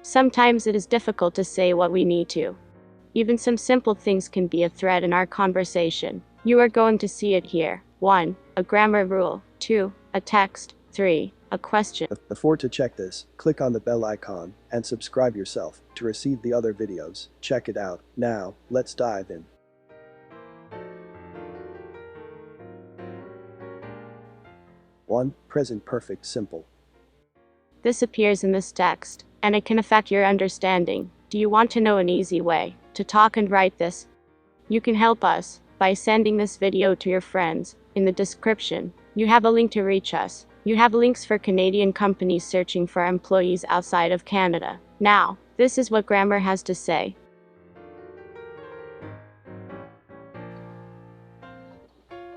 Sometimes it is difficult to say what we need to. Even some simple things can be a thread in our conversation. You are going to see it here. 1. A grammar rule. 2. A text. 3. A question. Before to check this, click on the bell icon and subscribe yourself to receive the other videos. Check it out. Now, let's dive in. 1. Present perfect simple. This appears in this text, and it can affect your understanding. Do you want to know an easy way to talk and write this? You can help us by sending this video to your friends. In the description, you have a link to reach us. You have links for Canadian companies searching for employees outside of Canada. Now, this is what grammar has to say.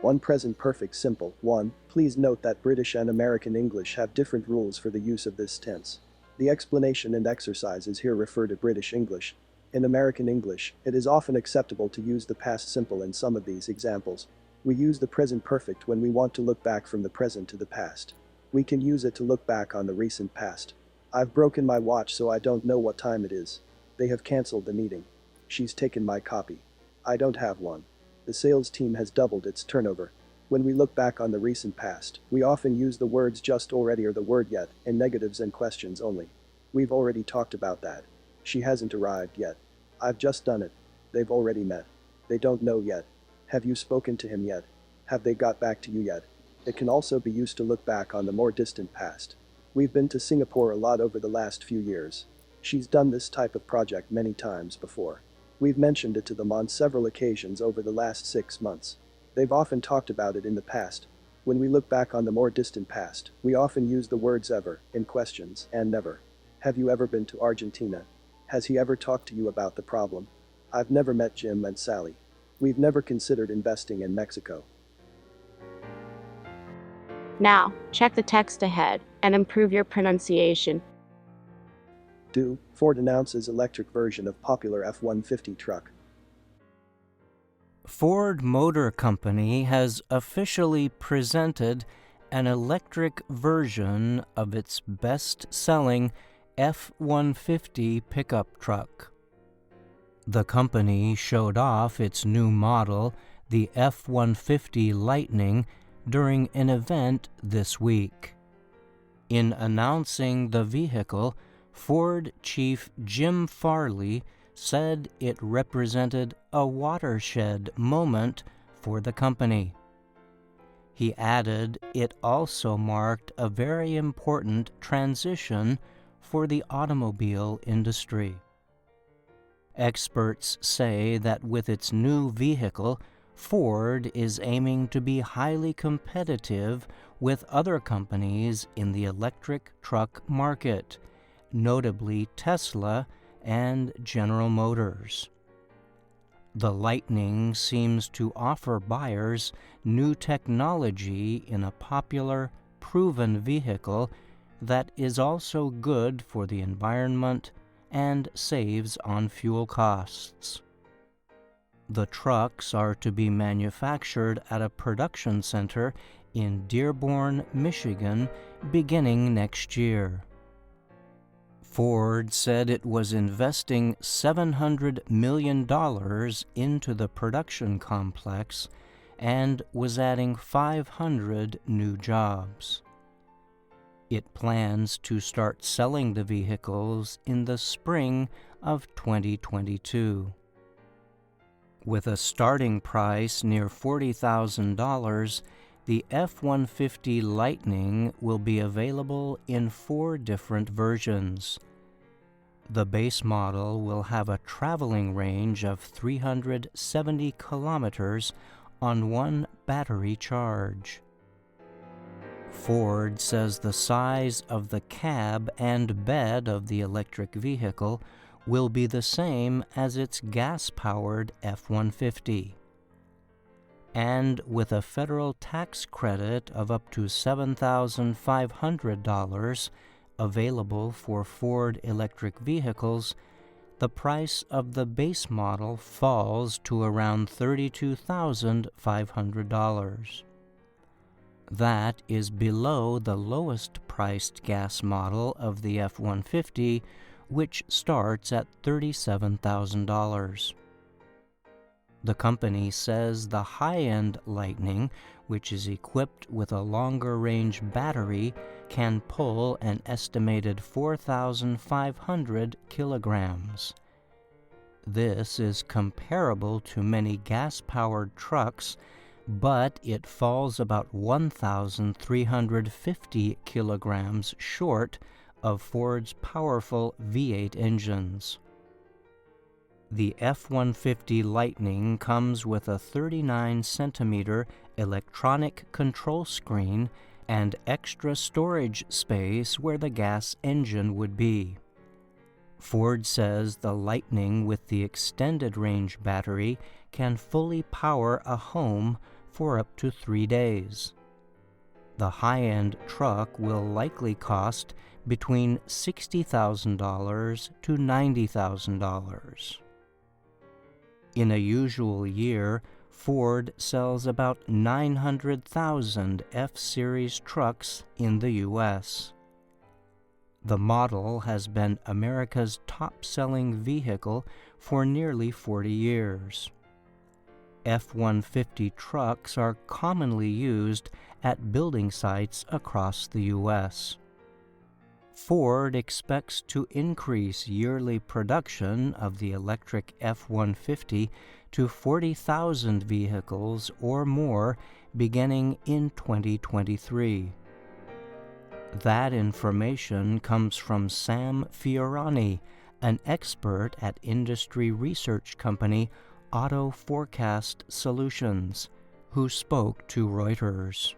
1. Present perfect simple. 1. Please note that British and American English have different rules for the use of this tense. The explanation and exercises here refer to British English. In American English, it is often acceptable to use the past simple in some of these examples. We use the present perfect when we want to look back from the present to the past. We can use it to look back on the recent past. I've broken my watch, so I don't know what time it is. They have cancelled the meeting. She's taken my copy. I don't have one. The sales team has doubled its turnover. When we look back on the recent past, we often use the words just, already, or the word yet in negatives and questions only. We've already talked about that. She hasn't arrived yet. I've just done it. They've already met. They don't know yet. Have you spoken to him yet? Have they got back to you yet? It can also be used to look back on the more distant past. We've been to Singapore a lot over the last few years. She's done this type of project many times before. We've mentioned it to them on several occasions over the last 6 months. They've often talked about it in the past. When we look back on the more distant past, we often use the words ever in questions and never. Have you ever been to Argentina? Has he ever talked to you about the problem? I've never met Jim and Sally. We've never considered investing in Mexico. Now, check the text ahead and improve your pronunciation. 2. Ford announces electric version of popular F-150 truck. Ford Motor Company has officially presented an electric version of its best-selling F-150 pickup truck. The company showed off its new model, the F-150 Lightning, during an event this week. In announcing the vehicle, Ford chief Jim Farley said it represented a watershed moment for the company. He added it also marked a very important transition for the automobile industry. Experts say that with its new vehicle, Ford is aiming to be highly competitive with other companies in the electric truck market, notably Tesla and General Motors. The Lightning seems to offer buyers new technology in a popular, proven vehicle that is also good for the environment and saves on fuel costs. The trucks are to be manufactured at a production center in Dearborn, Michigan, beginning next year. Ford said it was investing $700 million into the production complex and was adding 500 new jobs. It plans to start selling the vehicles in the spring of 2022. With a starting price near $40,000, the F-150 Lightning will be available in 4 different versions. The base model will have a traveling range of 370 kilometers on one battery charge. Ford says the size of the cab and bed of the electric vehicle will be the same as its gas-powered F-150. And with a federal tax credit of up to $7,500 available for Ford electric vehicles, the price of the base model falls to around $32,500. That is below the lowest priced gas model of the F-150, which starts at $37,000. The company says the high-end Lightning, which is equipped with a longer-range battery, can pull an estimated 4,500 kilograms. This is comparable to many gas-powered trucks, but it falls about 1,350 kilograms short of Ford's powerful V8 engines. The F-150 Lightning comes with a 39-centimeter electronic control screen and extra storage space where the gas engine would be. Ford says the Lightning with the extended range battery can fully power a home for up to 3 days. The high-end truck will likely cost between $60,000 to $90,000. In a usual year, Ford sells about 900,000 F-Series trucks in the U.S. The model has been America's top-selling vehicle for nearly 40 years. F-150 trucks are commonly used at building sites across the U.S. Ford expects to increase yearly production of the electric F-150 to 40,000 vehicles or more beginning in 2023. That information comes from Sam Fiorani, an expert at industry research company Auto Forecast Solutions, who spoke to Reuters.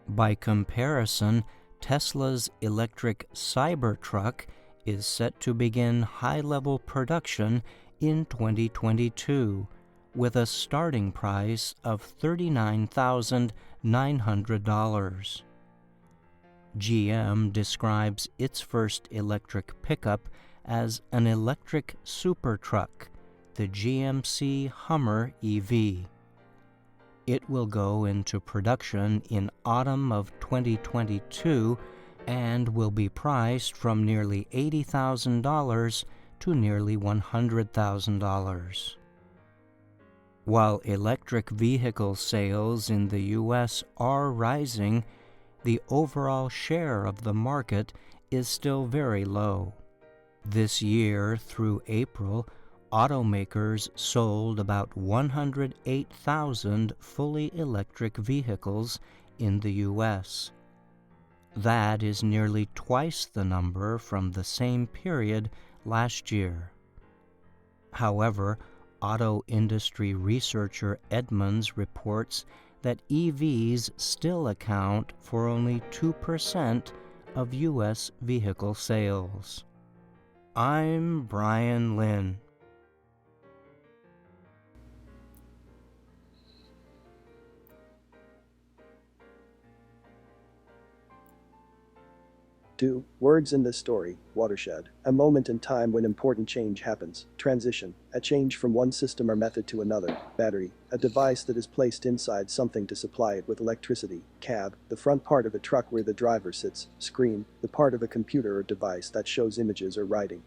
By comparison, Tesla's electric Cybertruck is set to begin high-level production in 2022 with a starting price of $39,900. GM describes its first electric pickup as an electric supertruck, the GMC Hummer EV. It will go into production in autumn of 2022 and will be priced from nearly $80,000 to nearly $100,000. While electric vehicle sales in the U.S. are rising, the overall share of the market is still very low. This year through April, automakers sold about 108,000 fully electric vehicles in the U.S. That is nearly twice the number from the same period last year. However, auto industry researcher Edmunds reports that EVs still account for only 2% of U.S. vehicle sales. I'm Brian Lynn. Do words in this story: watershed, a moment in time when important change happens; transition, a change from one system or method to another; battery, a device that is placed inside something to supply it with electricity; cab, the front part of a truck where the driver sits; screen, the part of a computer or device that shows images or writing.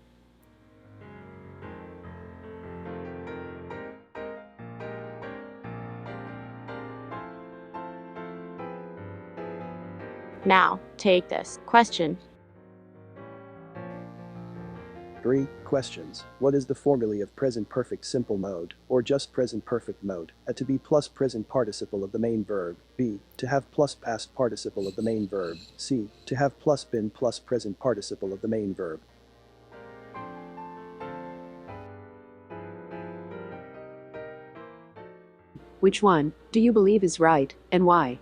Now, take this question. 3 questions. What is the formula of present perfect simple mode, or just present perfect mode? A to be plus present participle of the main verb. B. To have plus past participle of the main verb. C. To have plus been plus present participle of the main verb. Which one do you believe is right, and why?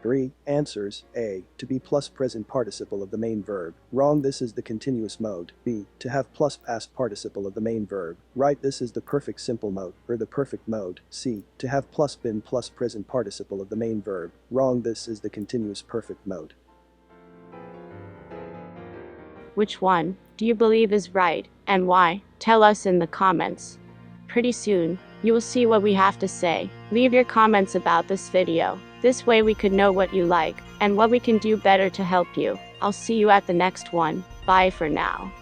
3 answers. A. To be plus present participle of the main verb. Wrong, this is the continuous mode. B. To have plus past participle of the main verb. Right, this is the perfect simple mode, or the perfect mode. C. To have plus been plus present participle of the main verb. Wrong, this is the continuous perfect mode. Which one do you believe is right, and why? Tell us in the comments. Pretty soon, you will see what we have to say. Leave your comments about this video. This way we could know what you like, and what we can do better to help you. I'll see you at the next one. Bye for now.